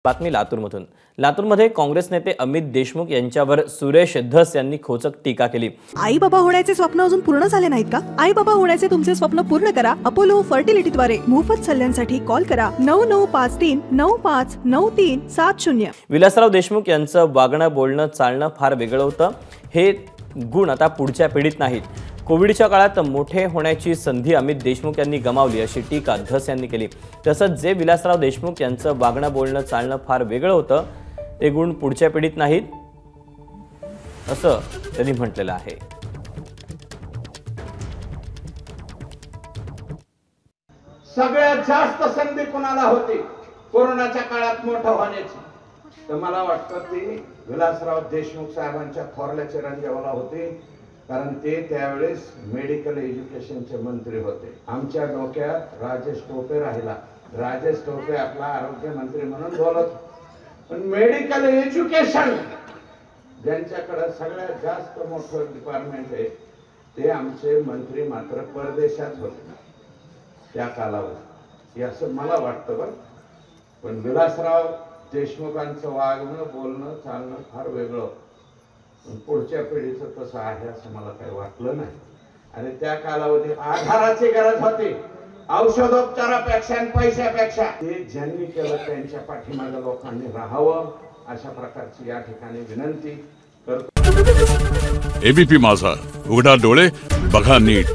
बातमी लातूरमधून। लातूरमध्ये काँग्रेस नेते अमित देशमुख यांच्यावर सुरेश धस यांनी खोचक टीका केली। आई बाबा होण्याचे स्वप्न अजून पूर्ण झाले नाहीत का? आई बाबा होण्याचे तुमचे स्वप्न पूर्ण करा अपोलो फर्टिलिटीद्वारे। मोफत सल्ल्यांसाठी कॉल करा 9953959370। विलासराव देशमुख यांचं वागणं बोलणं चालणं फार वेगळं होतं। हे गुण आता पुढच्या पिढीत नाहीत। कोविडच्या काळात मोठे होण्याची संधी अमित देशमुख यांनी गमावली अशी टीका धस यांनी केली। तसंच जे विलासराव देशमुख यांचं वागणं बोलणं चालणं फार वेगळं होतं ते गुण पुढच्या पिढीत नाहीत असं त्यांनी म्हटलेलं आहे। सगळ्यात जास्त संधी कोणाला होती कोरोनाच्या काळात मोठं होण्याची? तर मला वाटतं ती विलासराव देशमुख साहेबांच्या थोरल्या चिरंजीवाला होते, कारण ते त्यावेळेस मेडिकल एज्युकेशनचे मंत्री होते। आमच्या डोक्यात राजेश टोपे राहिला। राजेश टोपे आपला आरोग्य मंत्री म्हणून बोलत, पण मेडिकल एज्युकेशन ज्यांच्याकडे सगळ्यात जास्त मोठं डिपार्टमेंट आहे ते आमचे मंत्री मात्र परदेशात होते त्या कालावधीत, असं मला वाटतं। पण विलासराव देशमुखांचं वागणं बोलणं चालणं फार वेगळं, पुढच्या पिढीचं तसं आहे असं मला काही वाटलं नाही। आणि त्या कालावधीत आधाराची गरज होती, औषधोपचारापेक्षा आणि पैशापेक्षा। ते ज्यांनी केलं त्यांच्या पाठीमागे लोकांनी राहावं अशा प्रकारची या ठिकाणी विनंती करतो। एबीपी माझा, उघडा डोळे बघा नीट।